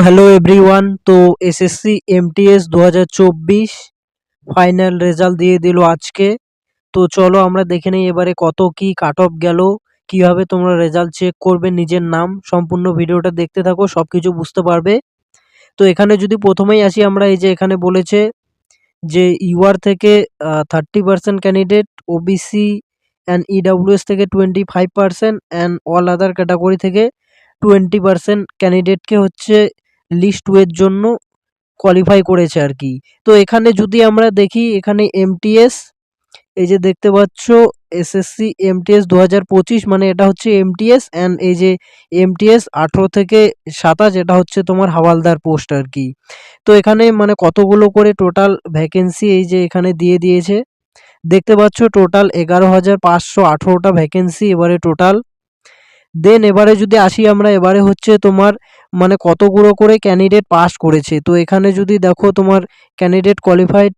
Hello everyone. তো SSC MTS 2024 final result দিয়ে দিল আজকে। তো চলো আমরা দেখে নেই এবারে কত কি কাট অফ গেল, কিভাবে তোমরা রেজাল্ট চেক করবে নিজের নাম। সম্পূর্ণ ভিডিওটা দেখতে থাকো, সব কিছু বুঝতে পারবে। তো এখানে যদি প্রথমেই আসি আমরা, এই যে এখানে বলেছে যে ইউআর থেকে 30% ক্যান্ডিডেট, ওবিসি অ্যান্ড ইডাব্লিউএস থেকে 25% অ্যান্ড অল আদার ক্যাটাগরি থেকে 20% ক্যান্ডিডেটকে হচ্ছে লিস্ট টু এর জন্য কোয়ালিফাই করেছে আর কি। তো এখানে যদি আমরা দেখি, এখানে এমটিএস, এই যে দেখতে পাচ্ছ এসএসসি এমটিএস 2025, মানে এটা হচ্ছে এমটিএস, অ্যান্ড এই যে এমটিএস 18 থেকে 27, এটা হচ্ছে তোমার হাওয়ালদার পোস্ট আর কি। তো এখানে মানে কতগুলো করে টোটাল ভ্যাকেন্সি এই যে এখানে দিয়ে দিয়েছে, দেখতে পাচ্ছ টোটাল 11,518টা ভ্যাকেন্সি এবারে টোটাল। দেন এবারে যদি আসি আমরা, এবারে হচ্ছে তোমার মানে কতগুলো করে ক্যান্ডিডেট পাস করেছে। তো এখানে যদি দেখো তোমার candidate qualified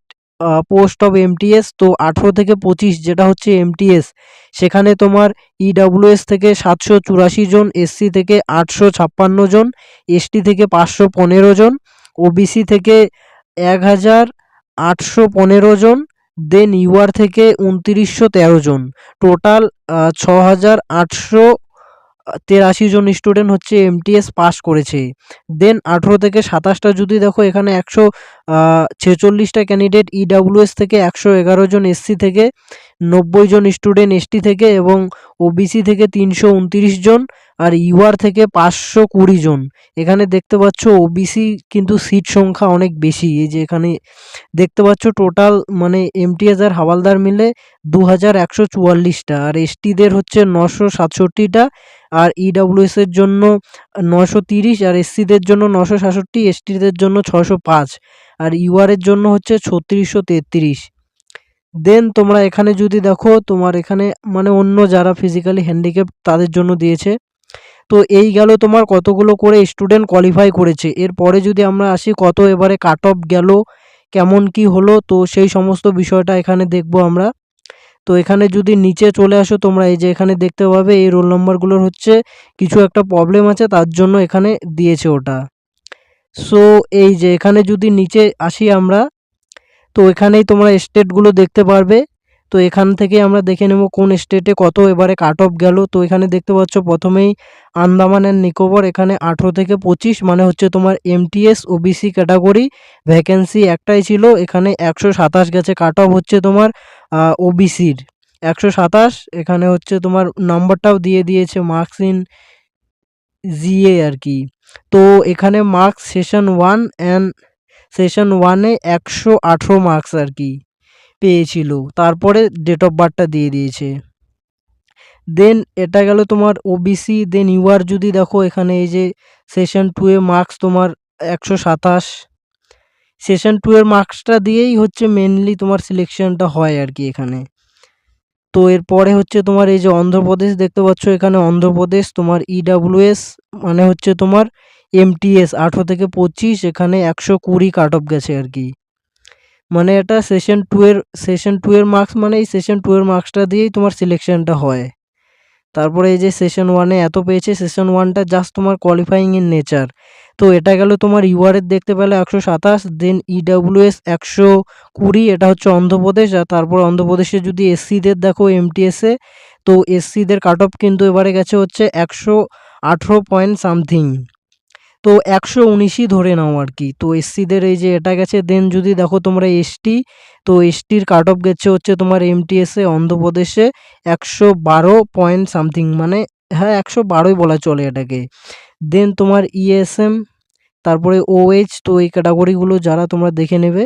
post of MTS, তো 18 থেকে 25 যেটা হচ্ছে এমটিএস, সেখানে তোমার ইডাব্লিউএস থেকে 784 জন, এসসি থেকে 856 জন, এসটি থেকে 515 জন, ওবিসি থেকে 1,815 জন, দেন ইউআর থেকে 2913 জন, টোটাল 6,883 জন স্টুডেন্ট হচ্ছে এমটিএস পাস করেছে। দেন 18 থেকে 27টা যদি দেখো, এখানে 146টা ক্যান্ডিডেট ইডাব্লিউএস থেকে, 111 জন এসসি থেকে, 90 জন স্টুডেন্ট এসটি থেকে, এবং ওবিসি থেকে 329 জন, আর ইউআর থেকে 520 জন। এখানে দেখতে পাচ্ছ ওবিসি কিন্তু সিট সংখ্যা অনেক বেশি, এই যে এখানে দেখতে পাচ্ছ টোটাল মানে এমটিএস আর হাওয়ালদার মিলে 2144টা, আর এসটিদের হচ্ছে 967টা, আর ইডাব্লিউএস এর জন্য 930, আর এসসিদের জন্য 967, এসটিদের জন্য 605, আর ইউআর এর জন্য হচ্ছে 3633। দেন তোমরা এখানে যদি দেখো, তোমার এখানে মানে অন্য যারা ফিজিক্যালি হ্যান্ডিক্যাপ তাদের জন্য দিয়েছে। তো এই গেল তোমার কতগুলো করে স্টুডেন্ট কোয়ালিফাই করেছে। এরপরে যদি আমরা আসি কত এবারে কাট অফ গেল, কেমন কি হলো, তো সেই সমস্ত বিষয়টা এখানে দেখবো আমরা। তো এখানে যদি নিচে চলে আসো তোমরা, এই যে এখানে দেখতে পাবে এই রোল নম্বরগুলোর হচ্ছে কিছু একটা প্রবলেম আছে, তার জন্য এখানে দিয়েছে ওটা। সো এই যে এখানে যদি নিচে আসি আমরা, তো এখানেই তোমরা স্টেটগুলো দেখতে পারবে। তো এখান থেকে আমরা দেখে নেব কোন স্টেটে কত এবারে কাট অফ গেল। তো এখানে দেখতে পাচ্ছ প্রথমেই আন্দামান অ্যান্ড নিকোবর, এখানে 18 থেকে 25, মানে হচ্ছে তোমার এমটিএস ওবিসি ক্যাটাগরি, ভ্যাকেন্সি একটাই ছিল, এখানে 127 গেছে। কাট অফ হচ্ছে তোমার ওবিসির 127, এখানে হচ্ছে তোমার নাম্বারটাও দিয়ে দিয়েছে মার্কস ইন জিএ আর কি। তো এখানে মার্কস সেশন 1 অ্যান্ড সেশন 1-এ 118 মার্কস আর কি পেয়েছিল, তারপরে ডেট অফ বার্থটা দিয়ে দিয়েছে। দেন এটা গেল তোমার ওবিসি। দেন ইউআর যদি দেখো, এখানে এই যে সেশন 2-এ মার্কস তোমার 127, সেশন 2-এর মার্কসটা দিয়েই হচ্ছে মেনলি তোমার সিলেকশনটা হয় আর কি এখানে। তো এরপরে হচ্ছে তোমার এই যে অন্ধ্রপ্রদেশ দেখতে পাচ্ছ, এখানে অন্ধ্রপ্রদেশ তোমার ইডাব্লিউএস মানে হচ্ছে তোমার এমটিএস 18 থেকে 25, এখানে 120 কাট অফ গেছে আর কি। মানে এটা সেশন 2-এর মার্কস, মানে এই সেশন 2-এর মার্কসটা দিয়েই তোমার সিলেকশনটা হয়। তারপরে এই যে সেশন 1-এ এত পেয়েছে, সেশন 1টা জাস্ট তোমার কোয়ালিফাইং ইন নেচার। তো এটা গেল তোমার ইউআর-এর দেখতে পেলে 127, দেন ইডাব্লিউএস 120, এটা হচ্ছে অন্ধ্রপ্রদেশ। আর তারপর অন্ধ্রপ্রদেশে যদি এসসিদের দেখো এমটিএসে, তো এসসিদের কাট অফ কিন্তু এবারে গেছে হচ্ছে 118 পয়েন্ট সামথিং, তো 119ই ধরে নাও আর কি। তো এসসিদের এই যে এটা গেছে। দেন যদি দেখো তোমরা এসটি, তো এসটির কাট অফ গেছে হচ্ছে তোমার এমটিএসে অন্ধ্রপ্রদেশে 112 পয়েন্ট সামথিং, মানে হ্যাঁ 112ই বলা চলে এটাকে। দেন তোমার ইএসএম, তারপরে ওএইচ, তো এই ক্যাটাগরিগুলো যারা তোমরা দেখে নেবে।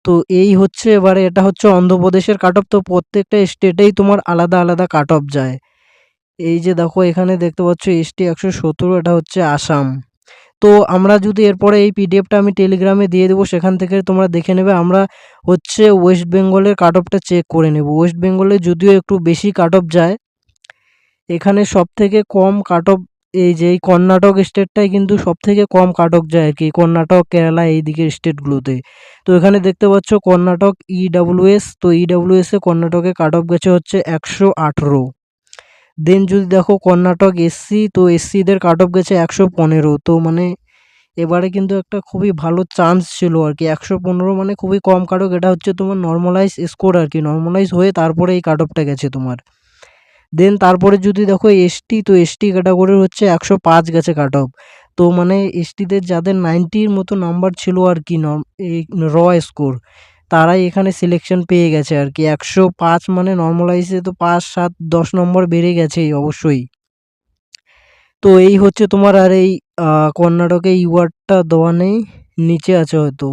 তো এই হচ্ছে এবারে এটা হচ্ছে অন্ধ্রপ্রদেশের কাট অফ। তো প্রত্যেকটা স্টেটেই তোমার আলাদা আলাদা কাট অফ যায়। এই যে দেখো এখানে দেখতে পাচ্ছ এসটি 117, এটা হচ্ছে আসাম। তো আমরা যদি এরপরে এই পিডিএফটা আমি টেলিগ্রামে দিয়ে দেবো, সেখান থেকে তোমরা দেখে নেবে। আমরা হচ্ছে ওয়েস্ট বেঙ্গলের কাট অফটা চেক করে নেব। ওয়েস্ট বেঙ্গলে যদিও একটু বেশি কাট অফ যায়, এখানে সবথেকে কম কাট অফ এই যে এই কর্ণাটক স্টেটটাই কিন্তু সবথেকে কম কাট অফ যায় আর কি, কর্ণাটক কেরালা এই দিকের স্টেটগুলোতে। তো এখানে দেখতে পাচ্ছ কর্ণাটক ইডাব্লিউএস, তো ইডাব্লিউএসে কর্ণাটকে কাট অফ গেছে হচ্ছে 118। দেন যদি দেখো কর্ণাটক এসসি, তো এসসিদের কাট অফ গেছে 115। তো মানে এবারে কিন্তু একটা খুবই ভালো চান্স ছিল আর কি। 115 মানে খুবই কম কাট অফ, এটা হচ্ছে তোমার নর্মালাইজ স্কোর আর কি, নর্মালাইজ হয়ে তারপরে এই কাট অফটা গেছে তোমার। দেন তারপরে যদি দেখো এসটি, তো এসটি ক্যাটাগরির হচ্ছে 105 গেছে কাট অফ। তো মানে এসটিদের যাদের 90-র মতো নাম্বার ছিল আর কি এই র স্কোর, তারাই এখানে সিলেকশন পেয়ে গেছে আর কি। 105 মানে নর্মালাইজে তো 5, 7, 10 নম্বর বেড়ে গেছেই অবশ্যই। তো এই হচ্ছে তোমার, আর এই কর্ণাটকে ইউআরটা দেওয়া নেই, নিচে আছে হয়তো।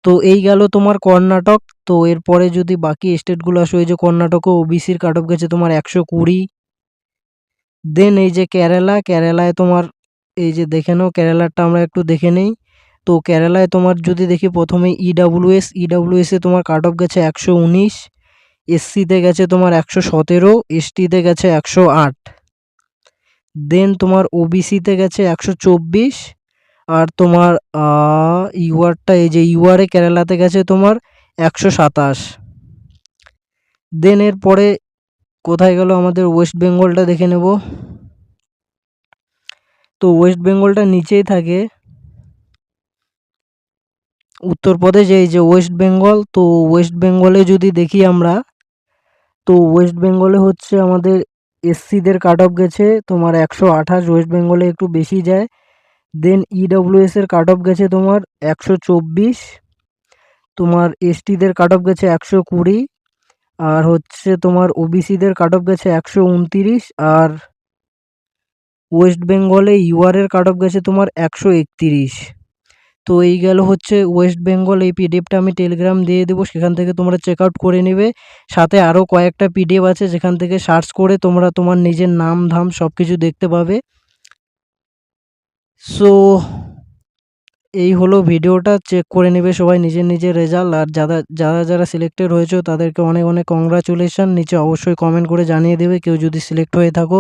তো এই গেল তোমার কর্ণাটক। তো এরপরে যদি বাকি স্টেটগুলো আসো, এই যে কর্ণাটকে ওবিসির কাট অফ গেছে তোমার 120। দেন এই যে কেরালা, কেরালায় তোমার এই যে দেখে নাও, কেরালারটা আমরা একটু দেখে নেই। তো কেরালায় তোমার যদি দেখি প্রথমে ইডাব্লিউএসে তোমার কাট অফ গেছে 119, এসসিতে গেছে তোমার 117, এসটিতে গেছে 108। দেন তোমার ওবিসিতে গেছে 124, আর তোমার ইউআরটা, এই যে ইউআরে কেরালাতে গেছে তোমার 127। দেন এরপরে কোথায় গেল আমাদের ওয়েস্ট বেঙ্গলটা দেখে নেব। তো ওয়েস্ট বেঙ্গলটা নিচেই থাকে, উত্তরপ্রদেশ, এই যে ওয়েস্ট বেঙ্গল। তো ওয়েস্ট বেঙ্গলে যদি দেখি আমরা, তো ওয়েস্ট বেঙ্গলে হচ্ছে আমাদের এসসিদের কাট অফ গেছে তোমার 128, ওয়েস্ট বেঙ্গলে একটু বেশি যায়। দেন ইডব্লিউএস এর কাট অফ গেছে তোমার 124, তোমার এসটিদের কাট অফ গেছে 120, আর হচ্ছে তোমার ওবিসিদের কাট অফ গেছে 129, আর ওয়েস্ট বেঙ্গলে ইউআর এর কাট অফ গেছে তোমার 131। তো এই গেল হচ্ছে ওয়েস্ট বেঙ্গল। এই পিডিএফটা আমি টেলিগ্রাম দিয়ে দেবো, সেখান থেকে তোমরা চেক আউট করে নেবে। সাথে আরও কয়েকটা পিডিএফ আছে, যেখান থেকে সার্চ করে তোমরা তোমার নিজের নাম ধাম সব কিছু দেখতে পাবে। সো এই হলো ভিডিওটা, চেক করে নেবে সবাই নিজের নিজের রেজাল্ট। আর যারা সিলেক্টেড হয়েছে তাদেরকে অনেক অনেক কংগ্রাচুলেশন। নিচে অবশ্যই কমেন্ট করে জানিয়ে দেবে কেউ যদি সিলেক্ট হয়ে থাকো।